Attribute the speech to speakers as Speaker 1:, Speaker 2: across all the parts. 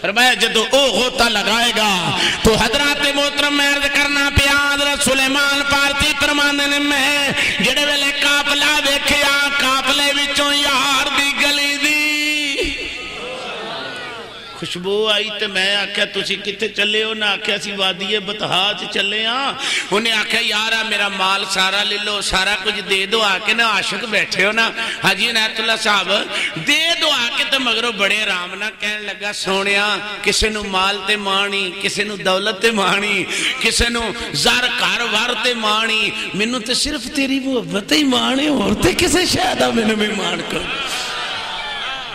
Speaker 1: فرمایا جدو او غوطہ لگائے گا تو حضرات محترم میں عرض کرنا پیا حضرت سلیمان پارتی فرماندے نے میں جڑے ویلے قافلہ دیکھیا قافلے وچوں یار دی گلی دی خوشبو آئی تے میں آکھیا تسی کتے چلے ہو؟ نہ آکھیا سی وادی بطحا چلے ہاں. انہیں آکھیا یارا میرا مال سارا لے لو سارا کچھ دے دو آکے نا عاشق بیٹھے ہو نا حاجی عنایت اللہ صاحب دے دو آکے تے مگرو بڑے رام نہ کہنے لگا سونیا کسے نو مال تے مانی کسے نو دولت تے مانی کسے نو زار کاروبار تے مانی منو تے صرف تیری محبت ہی مانے اور تے کسے شاہدہ میں بھی مان کر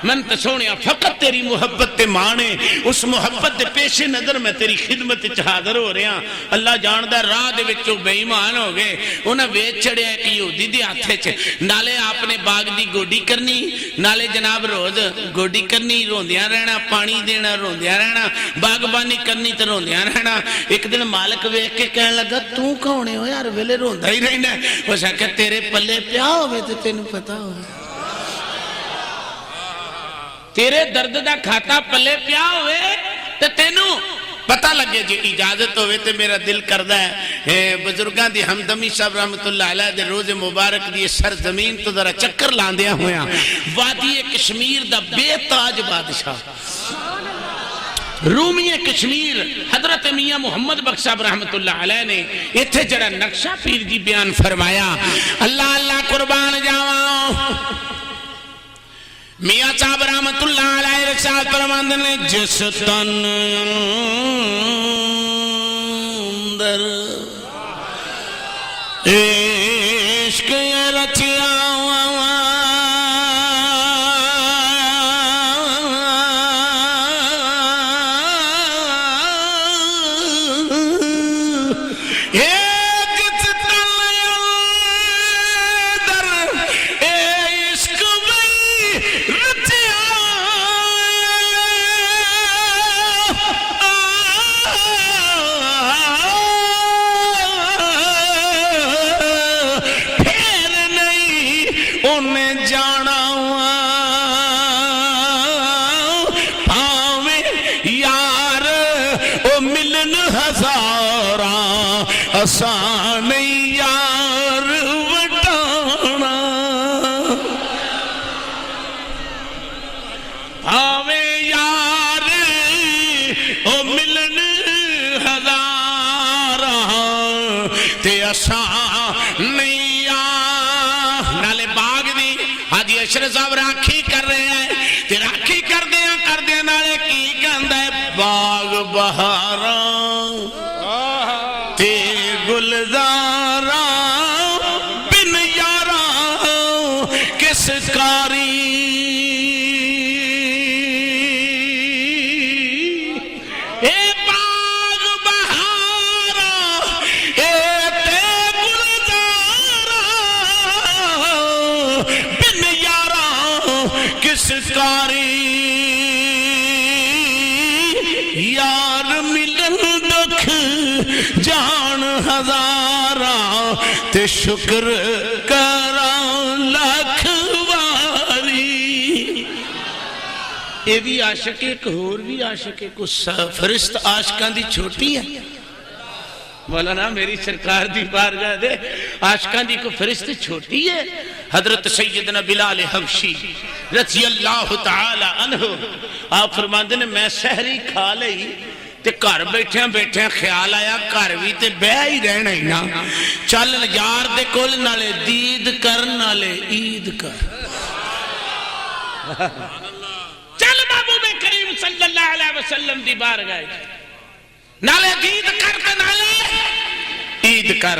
Speaker 1: من تے سونیا فقط تیری محبت تے مانے اس محبت دے پیش نظر میں تیری خدمت حاضر ہو رہے ہیں. اللہ جاندہ راہ دے وچوں بے ایمان ہو گئے انہیں ویچ چڑھے ایک یہودی دی ہاتھے چ نالے آپ نے باغ دی گوڈی کرنی نالے جناب روز گوڈی کرنی روندیاں رہنا پانی دینا روندیاں رہنا باغبانی کرنی تے روندیاں رہنا. ایک دن مالک ویکھ کے کہنے لگا تو کون ہو یار ویلے روندا ہی رہنا وہ کہ تیرے پلے پیا ہوئے تے تینوں پتا ہوئے تیرے درد دا کھاتا پلے پیا ہوئے تے تینوں پتہ لگے جی اجازت ہوئے تے میرا دل کردہ ہے بزرگان دی ہمدمی صاحب رحمت اللہ علیہ دے روز مبارک دی سرزمین تو ذرا چکر لاندیا ہویا وادی کشمیر دا بے تاج بادشاہ رومی کشمیر حضرت میاں محمد بخش صاحب رحمت اللہ علیہ نے اتھے جڑا نقشہ پیر جی بیان فرمایا اللہ اللہ قربان جاواں میاں صاحب رحمت اللہ علیہ رسالت فرماندے نے جس تن اندر عشق رچیا آسان یار وٹانا آوے یار او ملن ہزارہ تے آسان یار نالے باغ دی حاجی اشرف صاحب راکھی کر رہے ہیں تے راکھی کر دیا نالے کی کہندہ ہے باغ بہاراں گلزاراں بن یاراں کس کاری اے باغ بہاراں اے تے گلزاراں بن یاراں کس کاری یار ملن دکھ جان ہزاراں تے شکر کراں لاکھ واری. اے بھی عاشق ایک اور بھی عاشق ایک فرشت عاشقان دی چھوٹی ہے مولانا میری سرکار دی بارگاہ دے عاشقان دی کو فرشت چھوٹی ہے. حضرت سیدنا بلال حبشی رضی اللہ تعالی عنہ آپ فرماندے نے میں سحری کھا لئی تے گھر بیٹھے خیال آیا گھر بھی تے بہ ہی رہنا ہی نا چل یار دے کول نالے دید کر نالے عید کر چل محبوب کریم صلی اللہ علیہ وسلم دی بارگاہ نالے دید کر تے نالے عید کر.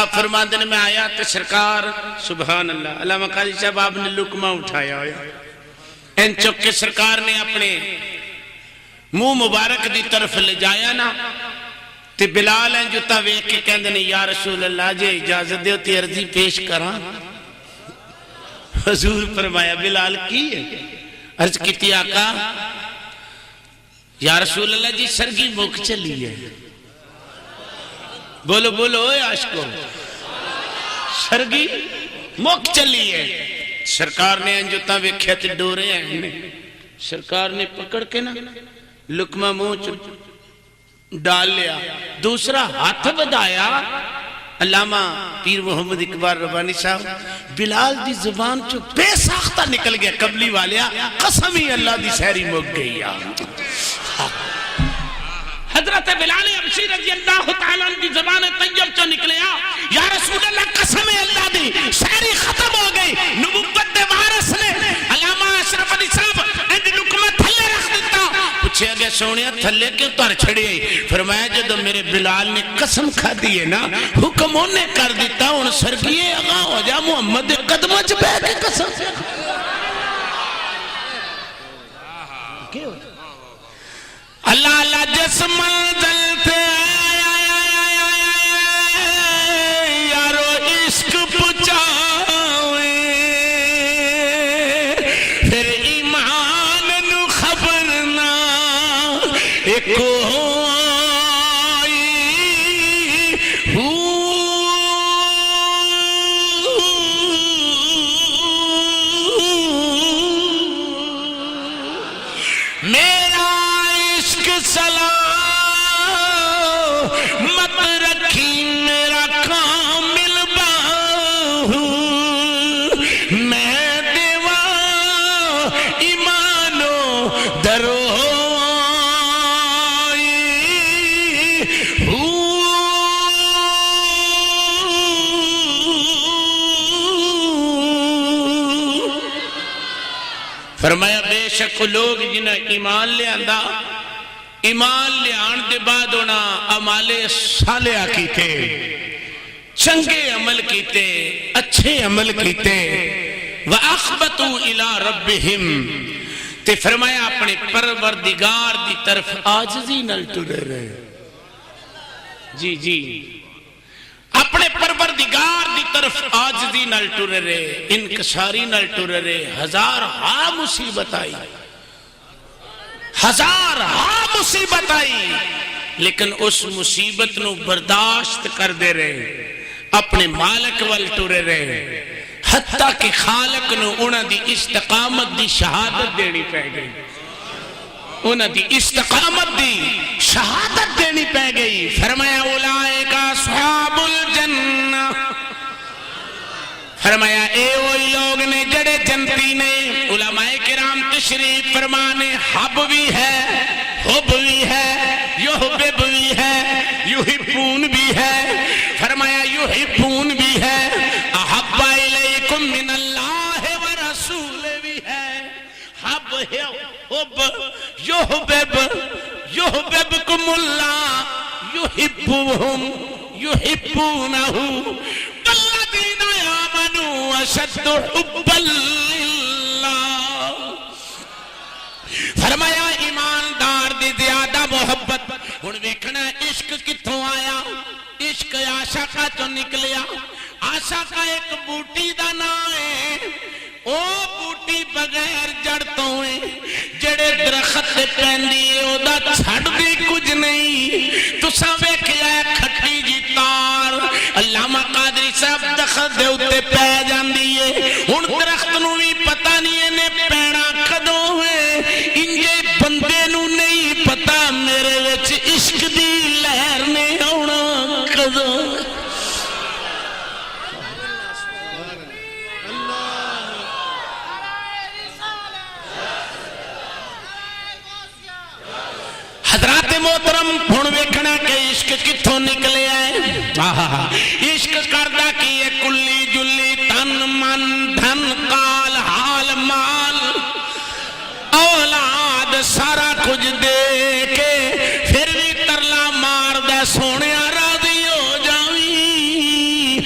Speaker 1: آپ فرماندے نے میں آیا تے سرکار سبحان اللہ علامہ قاضی صاحب آپ نے لکمہ اٹھایا ہویا ان چک کے سرکار نے اپنے منہ مبارک دی طرف لے جایا نا تے بلال ہیں جو تا ویک کے کہندے نے یا رسول اللہ جے اجازت دیو تی عرضی پیش کران. حضور فرمایا بلال کی ہے عرض کیتی آقا یا رسول اللہ جی سرگی مک چلی ہے بولو بولو اے عاشقو سرگی مک چلی ہے. سرکار نے انجوتا ویکھیا تے ڈورے ہیں سرکار نے پکڑ کے نا لقمہ منہ ڈال لیا، دوسرا ہاتھ بدایا. علامہ پیر محمد اقبال ربانی صاحب بلال دی زبان چو بے ساختہ نکل گیا، قبلی والیا قسمی اللہ دی سہری مک گئی. حضرت بلال حبشی رضی اللہ تعالیٰ کی زبان طیب چو نکلے یا رسول اللہ قسم اللہ دی سہری ختم ہو گئی. نبوت دے وارث نے علامہ اشرف علی صاحب انج لقمہ تھلے رکھ دیتا. پوچھے گیا سونیا تھلے کیوں تر چھڑی؟ فرمایا جدو میرے بلال نے قسم کھا دیئے نا حکم انہیں کر دیتا ان سرگیے اگاں ہو جا محمد قدمہ چ بے کے قسم سے. اللہ اللہ جس منزل تے یارو عشق پچاوے پھر ایمان نو خبر نہ ایک فرمایا بے شک لوگ جنہیں ایمان لے آندہ ایمان لے آن دے بعد انہاں عمال صالحہ کیتے چنگے عمل کیتے اچھے عمل کیتے وَأَخْبَتُوا إِلَىٰ رَبِّهِمْ تے فرمایا اپنے پروردگار دی طرف آجزی نل ٹرے رہے. جی جی اپنے پروردگار دی طرف آجزی نل ٹرے رہے، انکساری نل ٹرے رہے. ہزار ہاں مصیبت آئی، ہزار ہاں مصیبت آئی، لیکن اس مصیبت نو برداشت کر دے رہے، اپنے مالک وال ٹرے رہے، حتیٰ کہ خالق نو انہاں دی استقامت دی شہادت دینی پہ گئی. انہاں دی استقامت دی شہادت دینی پہ گئی. فرمایا اولئک اصحاب الجنہ، فرمایا اے وہی لوگ نے جڑے جنتی نے. علماء کرام تشریف فرمانے حب بھی ہے، حب بھی ہے، یحبب بھی ہے، یحبون بھی ہے. فرمایا یحبون بھی ہے، احب الیکم من اللہ ورسول بھی ہے. حب ہے حب، یحبب یحببکم اللہ یحبوہم یحبونہو والذین آمنوا اشد حبا للہ. فرمایا ایماندار دی زیادہ محبت. ہن ویکھنا عشق کتھوں آیا؟ عشق عاشقہ تو نکلیا. عاشقہ ایک بوٹی دا نام ہے، او بوٹی بغیر جڑ تو ہے، جڑے درخت پیندی ہے او دا چھڑ بھی کچھ نہیں. تساں ویکھیا ہے کھٹی جی تار علامہ قادری صاحب درخت دے اوتے پے جاندی ہے. ہن درخت نو بھی پتہ نہیں اینے پینا کدوں ہے، انجے بندے نو نہیں پتہ میرے وچ عشق دی لہر نے آنا کدوں. حضرات محترم ہن ویکھنا کہ عشق کتھوں نکلے ہے. عشق کردا کی ہے کلی جلی تن من دھن کال حال مال اولاد سارا کچھ دے کے پھر بھی ترلا مار دے سونیا راضی ہو جاویں.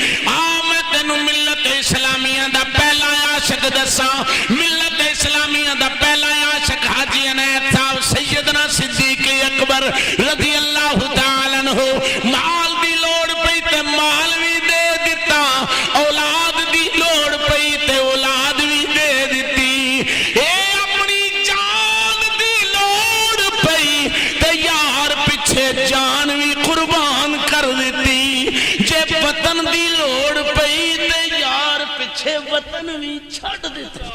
Speaker 1: میں تینوں ملت اسلامیہ دا پہلا عاشق دساں. ملت اسلامیہ دا پہلا عاشق حاجی عنایت صاحب سیدنا صدیق اکبر رضی اللہ تعالیٰ عنہ. مال دی لوڑ پئی تے مال بھی دے دیتا، اولاد دی لوڑ پئی تے اولاد بھی دے دیتی. اے اپنی جان دی لوڑ پئی تے یار پیچھے جان بھی قربان کر دیتی. جے وطن دی لوڑ پئی تے یار پیچھے وطن بھی چھڑ دیتی.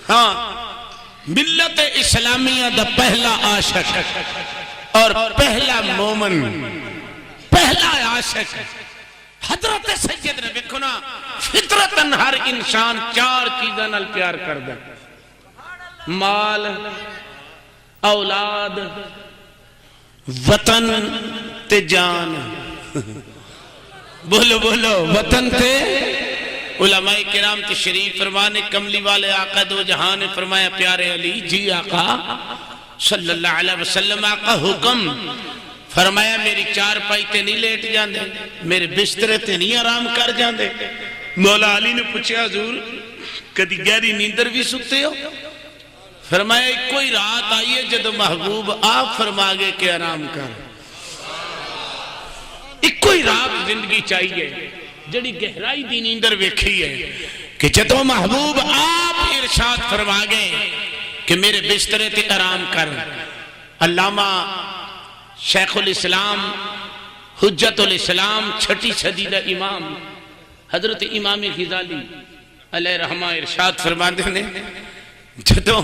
Speaker 1: ہاں ملت اسلامیہ دا پہلا عاشق اور پہلا مومن، پہلا عاشق حضرت سید نے بکھنا فطرتاً ہر انسان چار چیزاں نال پیار کردا، مال، اولاد، وطن تے جان۔ بولو بولو، وطن تے علماء کرام تشریف فرمانے، کملی والے آقا دو جہاں نے فرمایا پیارے علی جی آقا صلی اللہ علیہ وسلم، آقا حکم فرمایا میری چار پائی تے نہیں لیٹ جاندے، میرے بسترے تے نہیں آرام کر جاندے۔ مولا علی نے پوچھا حضور کدی گہری نیندر بھی سکتے ہو؟ فرمایا ایک کوئی رات آئیے جدو محبوب آپ فرما گے کہ آرام کر، ایک کوئی رات زندگی چاہیے جڑی گہرائی دی نیندر ویکھی ہے کہ جدو محبوب آپ ارشاد فرما گئے کہ میرے بسترے تے آرام کر۔ علامہ شیخ الاسلام حجت الاسلام چھٹی صدی دا امام حضرت امام غزالی علیہ رحمہ ارشاد فرماندے نے جدو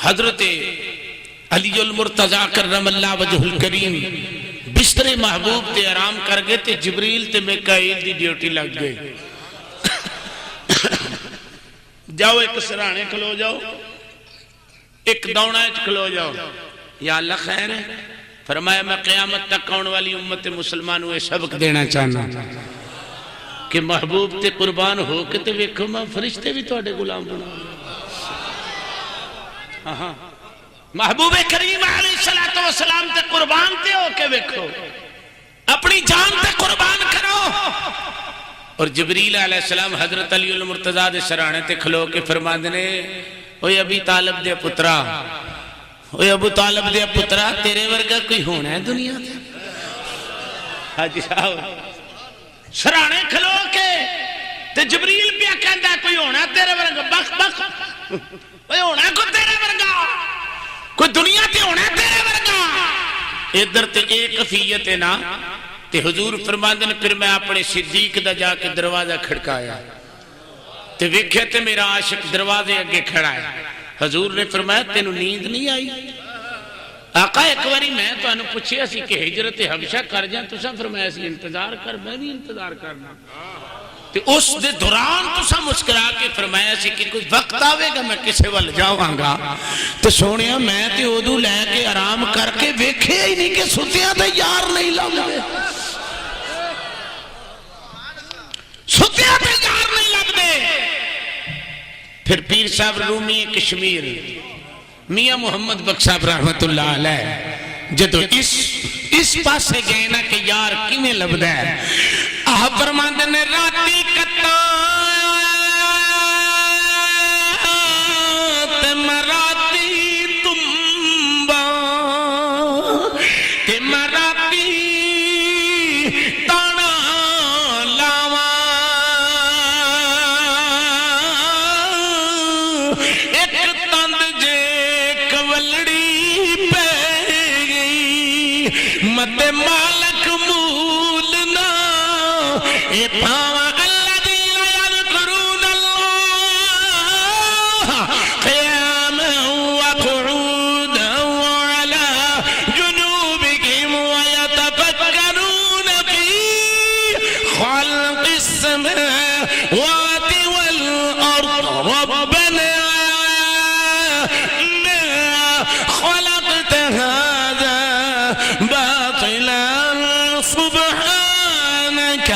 Speaker 1: حضرت علی المرتضی کرم اللہ وجہ الکریم بستر محبوب تے آرام کر گئے تے جبریل تے میکائیل دی ڈیوٹی لگ گئے، جاؤ ایک سرانے کھلو جاؤ، ایک دوڑا کھلو جاؤ، یا اللہ خیر ہے۔ فرمایا میں قیامت تک آنے والی امت مسلمانوں سبق دینا چاہنا کہ محبوب تے قربان ہو کے تے ویکھو میں فرشتے بھی تواڈے غلام بنا، محبوب کریم علیہ السلام تے قربان تے ہو کے ویکھو، اپنی جان تے قربان کرو۔ اور جبریل علیہ السلام حضرت علی المرتضی دے سرانے تے کھلو کے فرماندے نے اوے ابی طالب دے پترا، اوے ابو طالب دے پترا تیرے ورگا کوئی ہونا ہے دنیا تے؟ حاجی صاحب سرانے کھلو کے تے جبریل پیا کہندا کوئی ہونا تیرے ورگا، بخ بخ اوے ہونا کو تیرے ورگا، کوئی دنیا تے ہونا تیرے ورگا؟ ادھر تے ایک کفیت ہے نا تے حضور فرماندے نے پھر میں اپنے صدیق دا جا کے دروازہ کھڑکایا تے ویکھے تے میرا عاشق دروازے اگے کھڑا ہے۔ حضور نے فرمایا تینوں نیند نہیں آئی؟ آقا ایک باری میں تو انہوں پوچھیا سی کہ ہجرت حبشہ کر جائیں، تو سا فرمایا سی انتظار کر، میں بھی انتظار کرنا۔ تے اس دے دوران تو سا مسکرا کے فرمایا سی کہ کوئی وقت آوے گا میں کسے وال جاؤں گا تو سونیا میں تے ادو لے کے آرام کر کے ویکھے ہی نہیں کہ ستیاں تے یار نہیں لگدے، ستیاں تے یار نہیں لگدے۔ پھر پیر صاحب رومی کشمیر میاں محمد بخش صاحب رحمت اللہ علیہ جدو اس پاسے گئے نا کہ یار کیویں لبدا ہے، آپ فرماندے نے راتی کتا تے مراتی تمبا تے مراتی تانا لاواں، ایک تند جے کولڑی پہ گئی مت مالک مولنا اے پاواں الذین یذکرون اللہ قیاما وقعودا وعلی جنوبہم ویتفکرون فی خلق السماوات والارض ربنا ما خلقت هذا باطلا سبحانك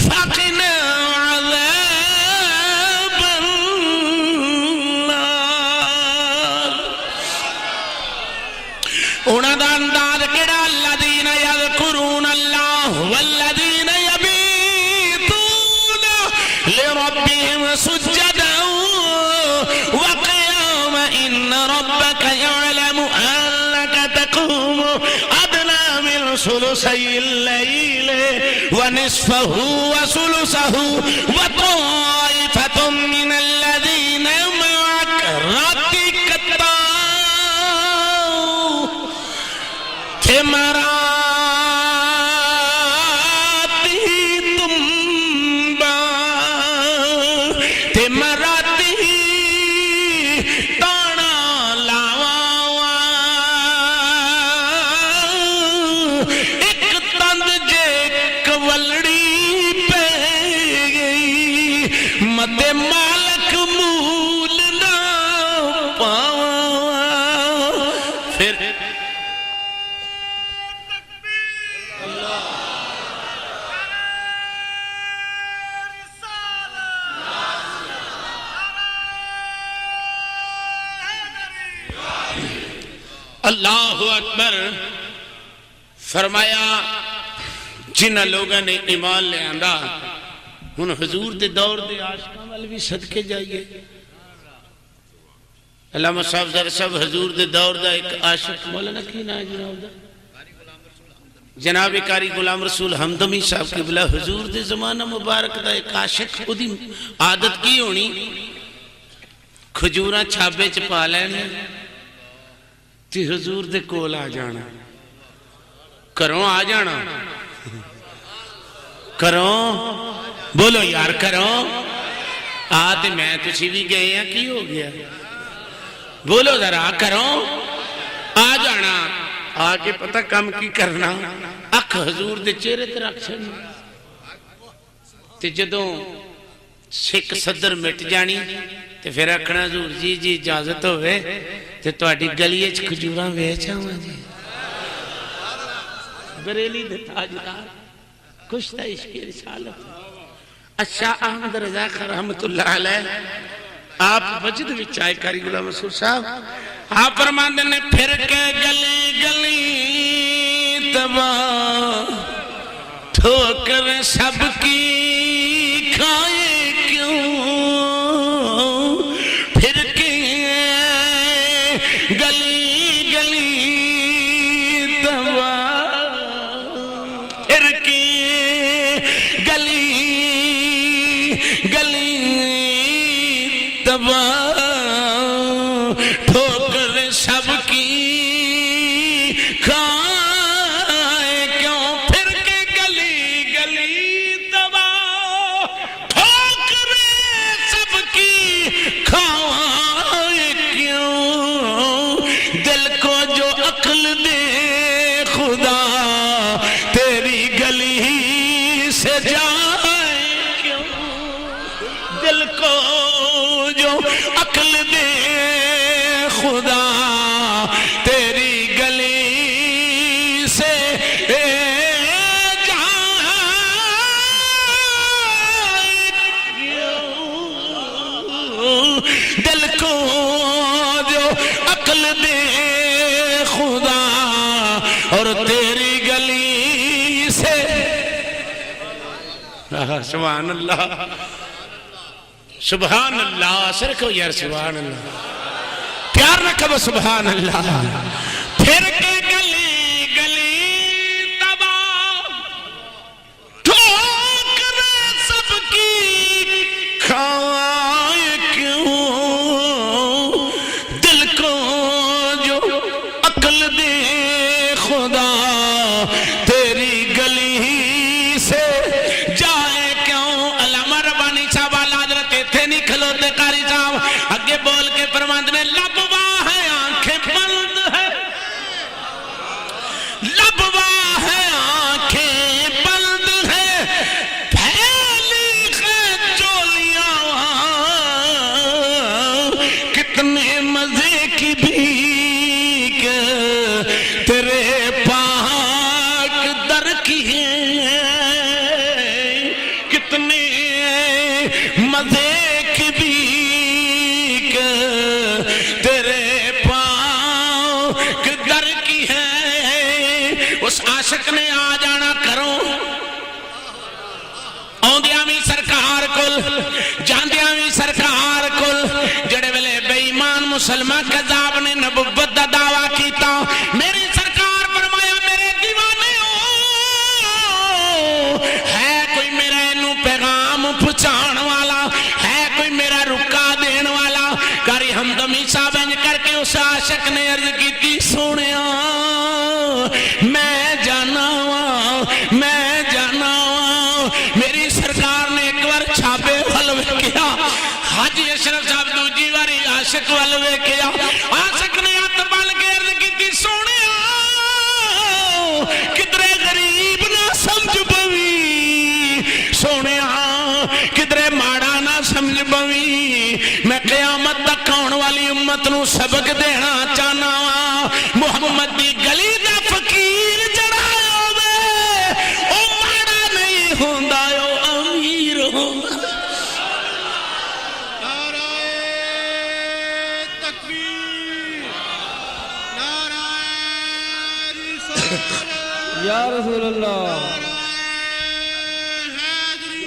Speaker 1: فقنا عذاب النار۔ انہاں دا انداز کیڑا، الذین یذکرون اللہ والذین یبیتون لربہم سجدا وقیاما ان ربک یعلم انک تقوم ادنی من ثلثی اللیل ونصفه وثلثه وطائفة من الذين معك رتكتا تمراتی تمبا تمراتی تانا مت مالک مول نہ پاواں پھر اللہ اکبر فرمایا جنہ لوگوں نے ایمان لے آندا ہن حضور دے دور دے عاشقاں وال بھی صدقے جائیے علامہ صاحب ذرا صاحب حضور دے دور دا ایک عاشق مولانا کی نام ہے جناب دا جناب قاری غلام رسول حمدمی صاحب قبلہ حضور دے زمانہ مبارک دا ایک عاشق خودی عادت کی ہونی کھجوراں چھابے چ پا لینے تی حضور دے کول آ جانا کروں آ جانا کروں بولو یار کروں آتے میں تجھی بھی گئے ہیں کی ہو گیا بولو ذرا کروں آ جانا آگے پتہ کم کی کرنا اکھ حضور دے چہرے تے رکھ چھڑنا تے جدوں سکھ صدر مٹ جانی تے پھر رکھنا حضور جی جی اجازت ہوئے تے تواڈی گلیے چ کھجوراں ویچ آواں جی بریلی دے تاجدار کشتہ عشق رسالت اچھا احمد رضا خان رحمت اللہ علیہ آپ وجد وچائے قاری غلام رسول صاحب آپ فرماندے نے پھر کے گلی گلی تباہ ٹھوکر سب کی کھائے کیوں پھر کے گلی گلی تباہ پھر کے گلی گلی تباہ ٹھوکر سب کی کھائے کیوں پھر کے گلی گلی تباہ ٹھوکر سب کی کھائے کیوں دل کو جو عقل دے خدا تیری گلی سے جائے کیوں دل کو جو عقل دے خدا تیری گلی سے جائے کیوں دل کو جو عقل دے خدا اور تیری گلی سے سبحان اللہ سبحان اللہ سرکو یار سبحان اللہ پیار رکھو سبحان اللہ پھر کے گلی گلی تباہ ٹھوکر سب کی کھائے کیوں دل کو جو عقل دے خدا تیری گلی سے جائے کیوں علامہ ربانی صاحب حضرت تھے نہیں کھلوتے قاری صاحب اگے بول کے فرماندے نے لب واہ ہے آنکھیں بند ہے لب واہ ہے آنکھیں بند ہے پھیلی ہے چولیاں کتنے مزے کی بھیک تیرے پاک در کی ہے کتنے مزے کی بھیک تیرے پاک در کی ہے اس عاشق نے آ جانا کرو آندیاں بھی سرکار کل جاندیاں بھی سرکار کل جڑے ویلے بے ایمان مسلمان کذاب نے نبوت دا دعویٰ کیتا میری سرکار فرمایا میرے دیوانے ہو ہے کوئی میرا انہوں پیغام پہنچان والا ہے کوئی میرا رکا دین والا قاری حمدمی صاحب انج کر کے اس عاشق نے عرض کی تھی سونیا میں جانا میری سرکار نے ایک بار چھاپے حلوے کیا حاجی اشرف صاحب دوجی واری عاشق حلوے کیا عاشق نے ہاتھ بل کے عرض کی تھی سونیا کدرے غریب نہ سمجھ پوی سونیا کدرے ماڑا نہ سمجھ بویں میں قیامت تک آن والی امت نو سبق دینا چاہنا وا محمد دی گلی دا فقیر جڑا ہوے او ماڑا نہیں ہوندا او امیر ہوندا
Speaker 2: یا رسول اللہ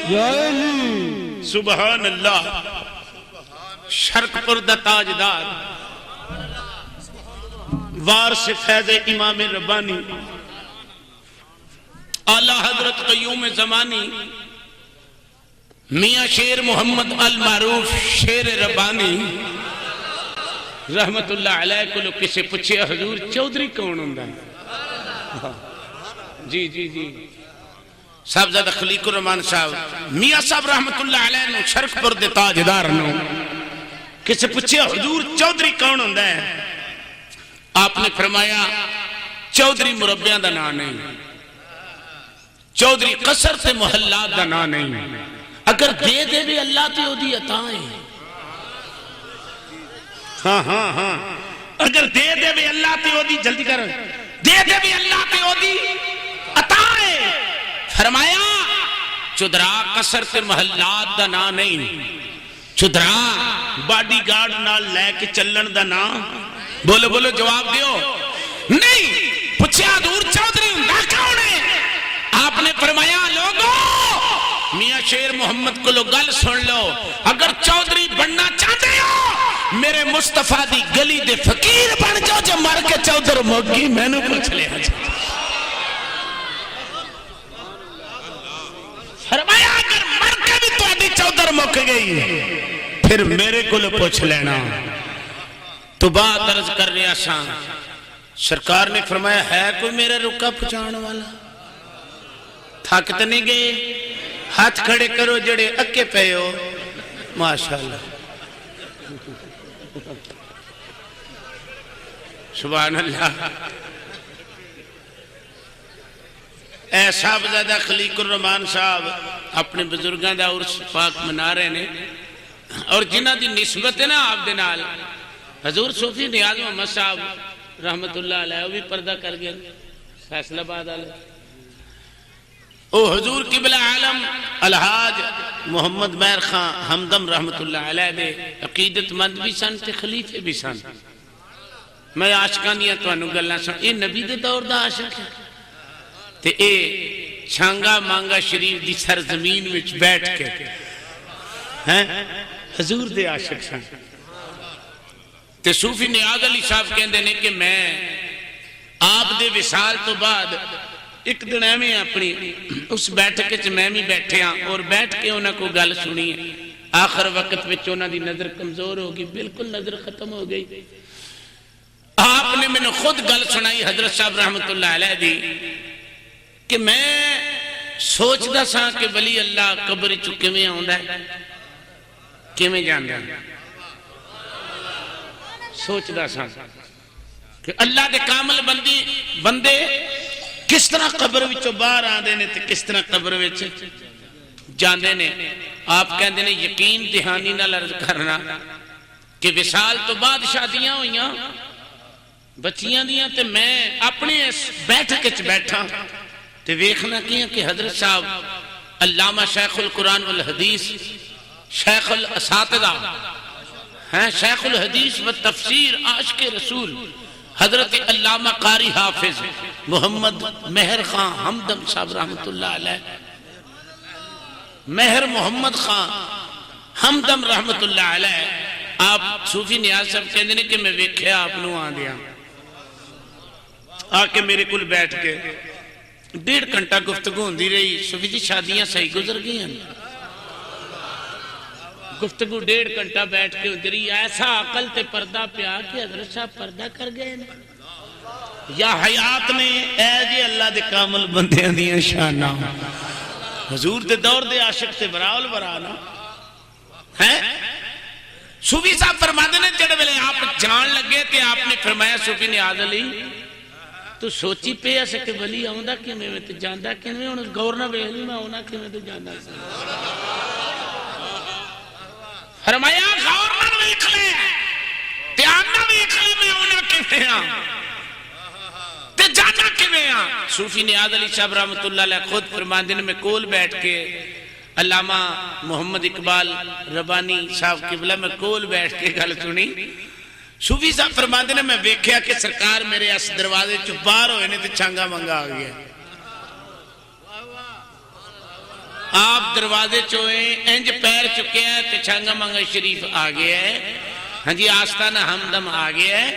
Speaker 2: یا علی
Speaker 1: سبحان اللہ شرق پر دا تاجدار وارث فیض امام ربانی اعلی حضرت قیوم زمانی میاں شیر محمد المعروف شیر ربانی رحمت اللہ علیہ کو لوگ کسے پوچھے حضور چودھری کون ہوندا جی جی جی صاحبزادہ خلیق الرحمان صاحب میاں صاحب رحمت اللہ علیہ نو شرق پر دے تاجدار نو کسے پوچھے حضور چودھری کون ہوندا ہے آپ نے فرمایا چودھری مربیاں دا نام نہیں چودھری قصر تے محلات دا نام نہیں اگر دے دے بھی اللہ تے او دی عطائیں ہاں ہاں ہاں اگر دے دے بھی اللہ تے او دی جلدی کر دے دے بھی اللہ تے او دی عطائیں فرمایا چودھرا قصر تے محلات دا نام نہیں چودھرا باڈی گارڈ نال لے کے چلن دا نام بولو بولو جواب دیو نہیں پوچھا دور چودھری ہوندا کون ہے آپ نے فرمایا لوگو میاں شیر محمد کو لو گل سن لو اگر چودھری بننا چاہتے ہو میرے مصطفیٰ دی گلی دے فقیر بن جاؤ جو مر کے چودھر موگی میں نے پوچھ لے فرمایا اگر مر کے بھی تو آدھی چودھر موک گئی پھر میرے کو لو پوچھ لینا تو بات عرض کر رہا ساں سرکار نے فرمایا ہے کوئی میرا رکا پہنچانے والا تھک تو نہیں گئے ہاتھ کھڑے کرو جڑے اکے پہ ہو ماشاءاللہ سبحان اللہ اے صاحبزادہ خلیق الرحمان صاحب اپنے بزرگاں دا عرس پاک منا رہے نے اور جنہ دی نسبت ہے نا آپ دے نال حضور صوفی نیاز محمد صاحب رحمت اللہ علیہ وہ بھی پردہ کر گئے فیصلہ باد علیہ او حضور قبلہ عالم الحاج محمد مہر خان حمدم رحمت اللہ علیہ دے عقیدت مند بھی سن تے خلیفے بھی سن میں عاشقان دیا تو انہوں گلنا سن اے نبی دے دور دا عاشق ہے تے اے چھانگا مانگا شریف دی سرزمین وچ بیٹھ کے حضور دے عاشق سن تے صوفی نیاز علی صاحب کہندے نے کہ میں آپ دے وصال تو بعد ایک دن میں اپنی اس بیٹھک وچ میں بھی بیٹھے ہاں اور بیٹھ کے انہاں کو گل سنی ہے آخر وقت وچ انہاں دی نظر کمزور ہو گئی بالکل نظر ختم ہو گئی آپ نے میں نے خود گل سنائی حضرت صاحب رحمت اللہ علیہ دی کہ میں سوچ دا سا کہ ولی اللہ قبر چکے میں آؤندا ہے کہ میں جاندا سوچ دا سا کہ اللہ دے کامل بندے کس طرح قبر وچوں باہر آندے نے تے کس طرح قبر وچ جاندے نے آپ کہندے نے یقین دہانی نال عرض کرنا کہ وصال تو بعد شادیاں ہوئیاں بچیاں دیاں تے میں اپنے اس بیٹھک وچ بیٹھا تے ویکھنا کیاں کہ حضرت صاحب علامہ شیخ القرآن والحدیث شیخ الاساتذہ ہیں شیخ الحدیث والتفسیر عاشق رسول حضرت علامہ قاری حافظ محمد مہر خان حمدم صاحب رحمت اللہ علیہ مہر محمد خان حمدم رحمت اللہ علیہ آپ صوفی نیاز صاحب کہندے نے کہ میں ویکھیا آپ نو آ دیا آ کے میرے کل بیٹھ کے 1.5 گھنٹہ گفتگو ہوندی رہی صوفی جی شادیاں صحیح گزر گئی ہیں گفتگو 1.5 گھنٹہ بیٹھ کے ہوندی رہی ایسا عقل تے پردہ پیا کہ حضرت صاحب پردہ کر گئے یا حیات نے اے جی اللہ دے کامل بندیاں دیاں شاناں حضور دے دور دے عاشق تے براول برانا ہیں صوفی صاحب فرماتے نے جڑے ویلے آپ جان لگے کہ آپ نے فرمایا صوفی نیاز علی تو سوچی پہ ایسے کہ ولی آؤں دا کہ میں تے جاندہ کہ میں انہوں گورنہ ویلی میں آؤں کہ میں تے جاندہ فرمایا غور نال ویکھ لے دھیان نال ویکھ لے میں ہونا کیویں ہاں تے جانا کیویں ہاں. صوفی نیاز علی صاحب رحمۃ اللہ علیہ خود فرماندے نے میں کول بیٹھ کے علامہ محمد اقبال ربانی صاحب قبلہ میں کول بیٹھ کے گل سنی. صوفی صاحب فرماندے نے میں ویکھیا کہ سرکار میرے اس دروازے چ باہر ہوئے نے تے چھانگا منگا آ گیا. آپ دروازے چوئے انج پیر چکے ہیں تے چھانگا منگا شریف آ گیا ہے. ہاں جی آستانہ ہمدم آ گیا ہے.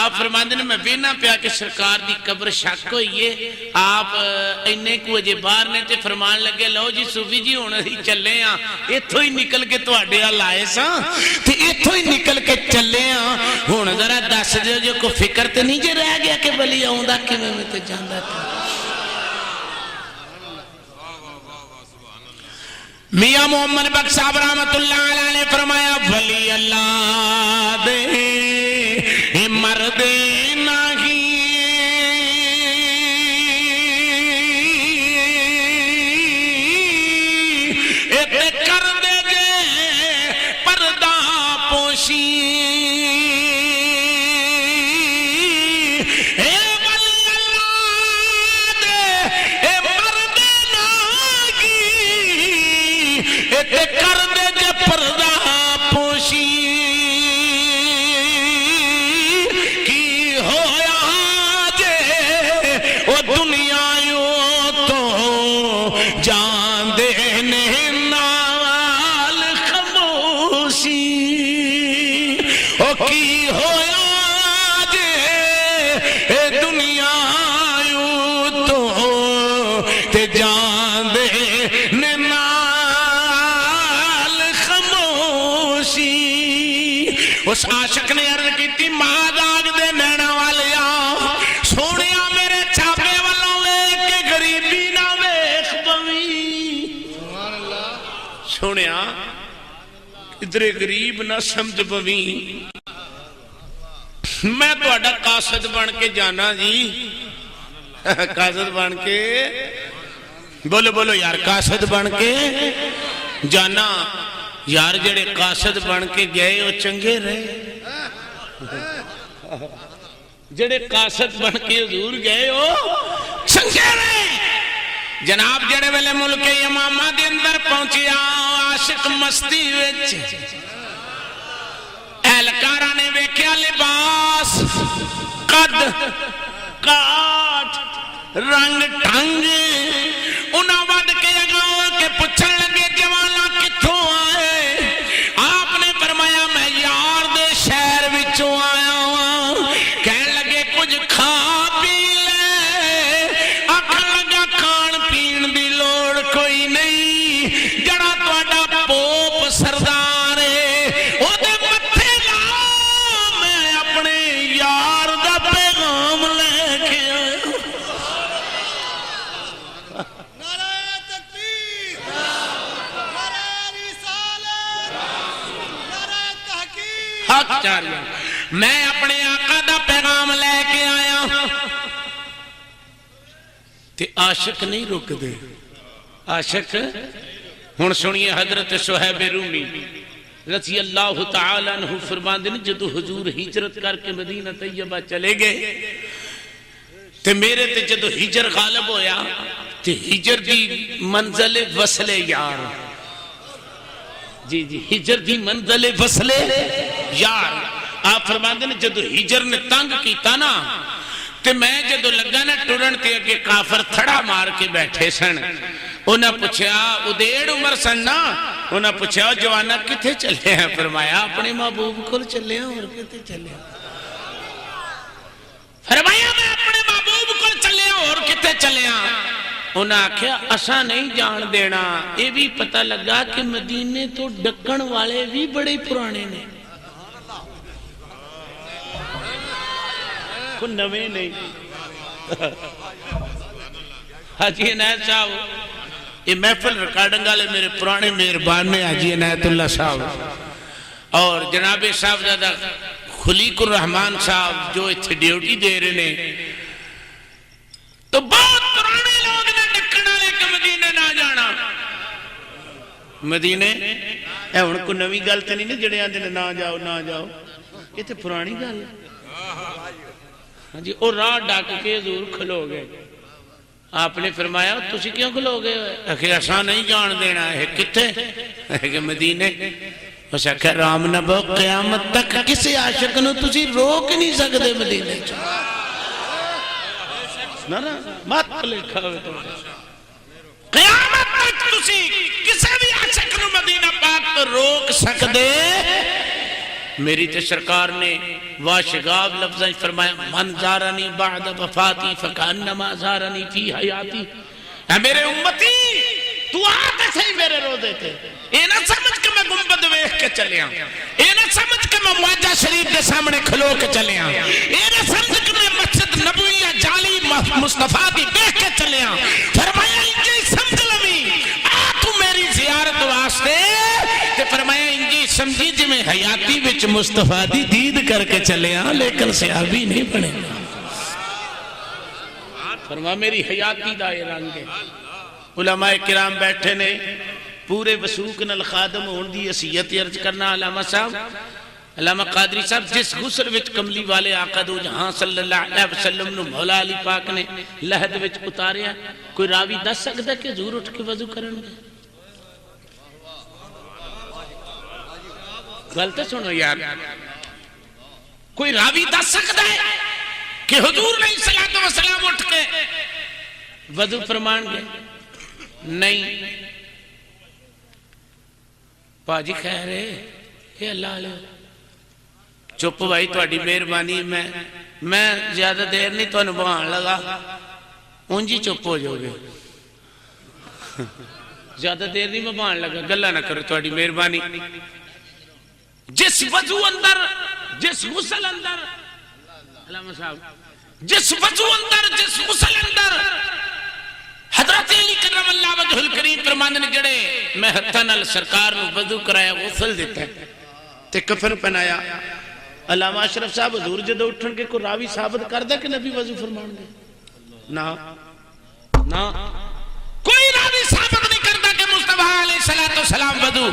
Speaker 1: آپ فرماندے نے میں وینا پیا کہ سرکار دی قبر شک ہوئی ہے. آپ اینے کو اجے باہر نے تے فرمان لگے لو جی صوفی جی ہن اسی چلے ہاں ایتھوں ہی نکل کے تواڈے ال آئے ساں تے ایتھوں ہی نکل کے چلے ہاں. ہن ذرا دس دیو جو کوئی فکر تے نہیں جے رہ گیا کہ ولی آوندا کیویں میں تے جاندا تھا. میاں محمد بخش صاحب رحمت اللہ علیہ نے فرمایا ولی اللہ دے مرد نہیں ایتے کر دے جے پردہ پوشی کر دے جے پردہ پوشی کی ہویا جے وہ دنیا یوں تو جان دینے نال خاموشی او کی ہویا جے دنیا یوں تو تے جان دینے نال اس عاشق نے عرض کی تھی ماں داغ دے نینا والیا سونیا میرے چھاپے والوں لے کے غریبی نہ ویکھ پوی. سونیا ادھر غریب نہ سمجھ پوی میں تہاڈا قاصد بن کے جانا جی. قاصد بن کے بولو بولو یار قاصد بن کے جانا. یار جڑے قاصد بن کے گئے وہ چنگے رہے. جڑے قاصد بن کے حضور گئے وہ چنگے رہے. جناب جڑے ویلے ملک امامہ دے اندر پہنچیا عاشق مستی وچ اہلکارہ نے ویکھیا لباس قد کاٹ رنگ ٹھنگ انہاں وڈ کے اگاں کے پچھن لگے جوانا کتھوں آئے. آپ نے فرمایا میں یار دے شہر وچوں آیا ہوں. کہن لگے کچھ کھا پی لے. آکھن لگا کھان پین دی لوڑ کوئی نہیں. جڑا تہاڈا پوپ سردار ہے او دے متھے لا میں اپنے یار دا پیغام لے کے آیا. میں اپنے آقا دا پیغام لے کے آیا. تے عاشق نہیں رک دے. عاشق ہن سنیے حضرت صہیب رومی رضی اللہ تعالیٰ عنہ فرماندے نے جدو حضور ہجرت کر کے مدینہ طیبہ چلے گئے تے میرے تے جدو ہجر غالب ہویا تے ہجر دی منزل وصل یار. جی جی ہجر دی منزل وصل یار. آپ فرماندے نے جدو ہجر نے تنگ کیتا نا تے میں جدو لگا نا ٹرن تے اگے کافر تھڑا مار کے بیٹھے سن. انہاں پوچھا ادیڑ عمر سن نا. انہاں پوچھا جوانا کتھے چلے ہیں. فرمایا اپنے محبوب کو چلے ہیں. اور کتھے چلے ہیں؟ فرمایا میں اپنے محبوب کو چلے ہیں. اور کتھے چلے ہیں؟ انہاں آکھیا اساں نہیں جان دینا. یہ بھی پتہ لگا کہ مدینے تو ڈکن والے بھی بڑے پرانے نے. کوئی نویں نہیں. حاجی عنایت صاحب یہ محفل ریکارڈنگ والے میرے پرانے مہربان نے حاجی عنایت اللہ صاحب اور جناب صاحبزادہ خلیق الرحمان صاحب جو اتنے ڈیوٹی دے رہے ہیں. تو بہت پرانے لوگ نے ڈکن والے کے مدینے نہ جانا. مدینے اے ہن کوئی نویں گل تے نہیں نا جڑے آندے نے نہ جاؤ نہ جاؤ، یہ تے پرانی گل ہے۔ ہاں جی، اور راہ ڈاک کے حضور کھلو گئے۔ آپ نے فرمایا تسی کیوں کھلو گئے؟ کہ اساں نہیں جان دینا ہے۔ کتے؟ کہ مدینے۔ اس آخیا رام نبو قیامت تک کسی عاشق نو تسی روک نہیں سکتے مدینے چ۔ نا مت لکھا ہوئے تو قیامت تک تسی کسی بھی عاشق نو مدینہ پاک تو روک سکتے۔ میری تے سرکار نے واشگاب لفظیں فرمایا من زارنی بعد وفاتی فکانما زارنی فی حیاتی۔ اے میرے امتی تو آتے سے میرے رو دیتے، اے نہ سمجھ کہ میں گنبد ویکھ کے چلے آؤں، اے نہ سمجھ کہ میں مواجہ شریف کے سامنے کھلو کے چلے آؤں، اے نہ سمجھ کہ میں مسجد نبویہ جالی مصطفیٰ دی دیکھ کے چلے آؤں۔ فرمایا انجی سمجھ لمی آ تو میری زیارت واسطے، تے فرمایا انجی سمجھی جی میں حیاتی وچ مصطفیٰ دی دید کر کے چلے آؤں لیکن صحابی نہیں بنے۔ فرمایا میری حیاتی دا یہ رنگ ہے۔ علماء کرام بیٹھے نے پورے وسوق نال خادم ہون دی وصیت عرض کرنا۔ علامہ صاحب، علامہ قادری صاحب جس غسل وچ کملی والے آقا دو جہاں صلی اللہ علیہ وسلم نو مولا علی پاک نے لہد وچ اتاریا، کوئی راوی دس سکتا کہ حضور اٹھ کے وضو کرن گے؟ غلط سنو یار، کوئی راوی دس سکتا ہے کہ حضور علیہ السلام اٹھ کے وضو فرمان گے؟ نہیں۔ پاجی خیر ہے کہ اللہ علیہ چپ بھائی تھوڑی مہربانی، میں زیادہ دیر نہیں تو بہان لگا، اونجی چپ ہو جاؤ گے، زیادہ دیر نہیں میں بہان لگا، گلہ نہ کرو تھوڑی مہربانی۔ جس وضو اندر، جس غسل اندر، علامہ صاحب جس وضو اندر، جس غسل اندر حضرت علی کرم اللہ وجہ الکریم فرماندے نے جڑے میں ہتھاں نال سرکار نو وضو کرایا غسل دیتا ہے تے کفن پہنایا۔ علامہ اشرف صاحب حضور جدو اٹھن کے کوئی راوی ثابت کردا کہ نبی وضو فرمان گے؟ نا نا کوئی راوی ثابت نہیں کردا کہ مصطفیٰ علیہ السلام وضو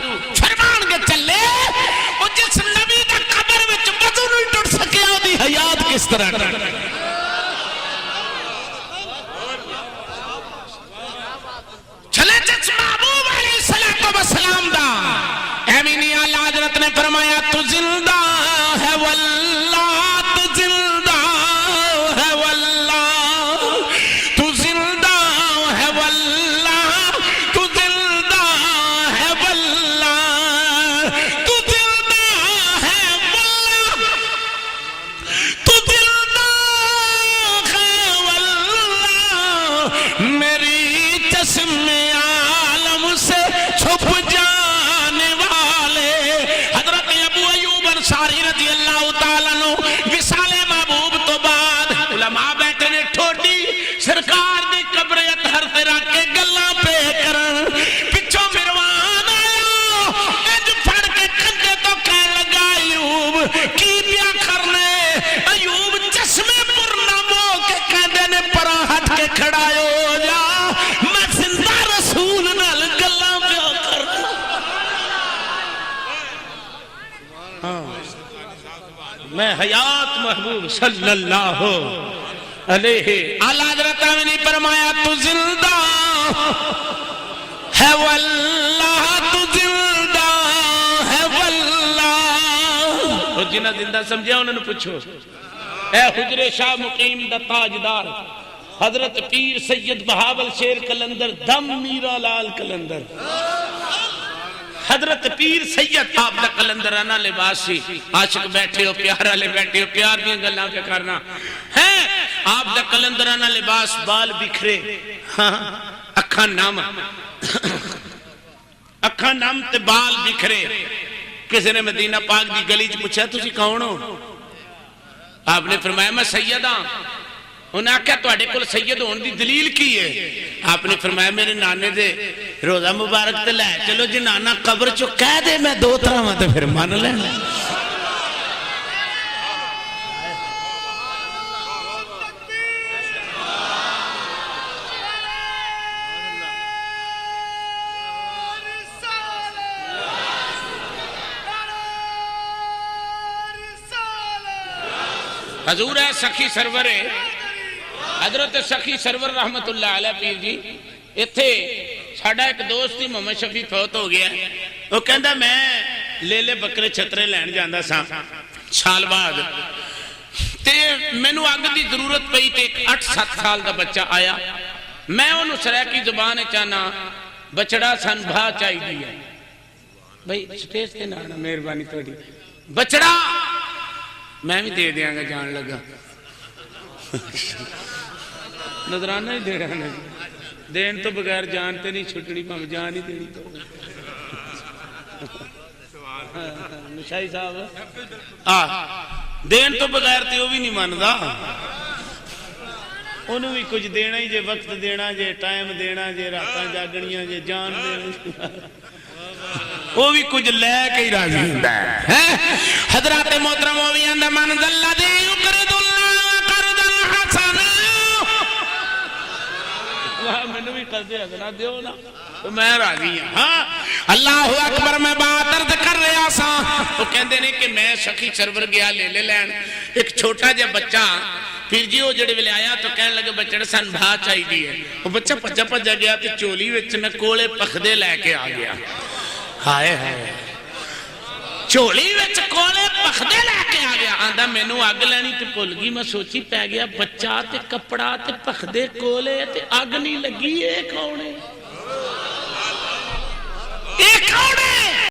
Speaker 1: فرمان گے چلے۔ اور جس نبی دا قبر وچ وضو نہیں ٹوٹ سکیا او دی حیات کس طرح ٹوٹ؟ چلے جس محبوب علیہ السلام دا امینی اعلیٰ حضرت نے فرمایا تو زندہ ہے واللہ، تو زندہ ہے واللہ، تو زندہ ہے واللہ، تو زندہ ہے واللہ، تو زندہ ہے واللہ، تو زندہ ہے واللہ، میری چشم عالم سے چھپ جانے والے حضرت ابو ایوب انصاری رضی اللہ تعالیٰ عنہ وصال محبوب تو بعد علماء بیٹھے نے ٹھوڈی سرکار دی قبر اطہر تے رکھ کے گلاں پہ کرن، پچھوں مروان آیا اج پھڑ کے کندھے تو کہن لگا ایوب کی پیا کرنے؟ ایوب چشمے پر نم ہو کے کہندے نے پراں ہٹ کے کھڑا ہو جا، میں زندہ رسول نال گلاں پہ کرنا۔ میں حیات محبوب صلی اللہ علیہ اعلیٰ حضرت نے فرمایا تو زندہ ہے واللہ، تو زندہ ہے واللہ۔ اور جنہ زندہ سمجھا انہوں نے پوچھو، اے حجر شاہ مقیم دا تاجدار حضرت پیر سید بہاول شیر کلندر دم میرا لال کلندر، حضرت پیر سید آپ دا کلندرانہ لباس سی، عاشق بیٹھے ہو پیارا لے بیٹھے ہو پیار دیا گلاں پہ کرنا ہے، آپ دا کلندرانہ لباس بال بکھرے، اکھاں نام اکھاں نام تے بال بکھرے۔ کسی نے مدینہ پاک دی گلی چ پوچھا تسی کون ہو؟ آپ نے فرمایا میں سید ہاں۔ انہوں نے کہا تواڈے کول سید ہون دی دلیل کی ہے؟ آپ نے فرمایا میرے نانے دے روزہ مبارک تے لے چلو، جی نانا قبر چو کہہ دے میں دو طرح تے پھر مان لینا۔ حضور ہے سخی سرور ہے حضرت سخی سرور رحمت اللہ علیہ پیر جی اتھے ساڑھا ایک دوست ہی محمد شفیع فوت ہو گیا وہ کہندا میں لے بکرے چھترے لین جاندہ سا سال بعد تے مینوں اگ دی ضرورت پئی تے ایک 8-7 سال دا بچہ آیا میں انہوں سریکی زبان چاہنا بچڑا سن بھا چاہی دیا بھئی سٹیج تے نانا مہربانی توڑی بچڑا میں بھی دے دیاں گا جان لگا نظرانہ ہی دے رہا دین تو بغیر جانتے نہیں چھٹنی پاں جان ہی دینی تو نشائی صاحب دین تو بغیر تے وہ بھی نہیں ماندا انہوں بھی کچھ دینا ہی جے وقت دینا جے ٹائم دینا جے راتاں جاگنیاں جے جان دینا وہ بھی کچھ لے کے ہی راضی ہوتا ہے حضرات محترم وہ بھی اندر من ذلہ دے یقرد اللہ قرضا حسنا میں نے بھی قرض حسنا دیو نا تو میں راضی ہاں اللہ اکبر میں بات عرض کر رہا سا وہ کہندے نے کہ میں سخی سرور گیا لے لین ایک چھوٹا جا بچہ پھر جی وہ جڑے ویلے آیا تو کہنے لگے بچڑا سن بھا چاہی دی ہے وہ بچہ پجا گیا تو چولی وچ میں کولے پخدے لے کے آ گیا ہائے ہائے چولی وچ کولے پخدے لے کے آ گیا آندہ میں نو آگ لینی تے پل گی میں سوچی پہ گیا بچہ تے کپڑا تے پخدے کولے تے آگ نہیں لگی ہے کونے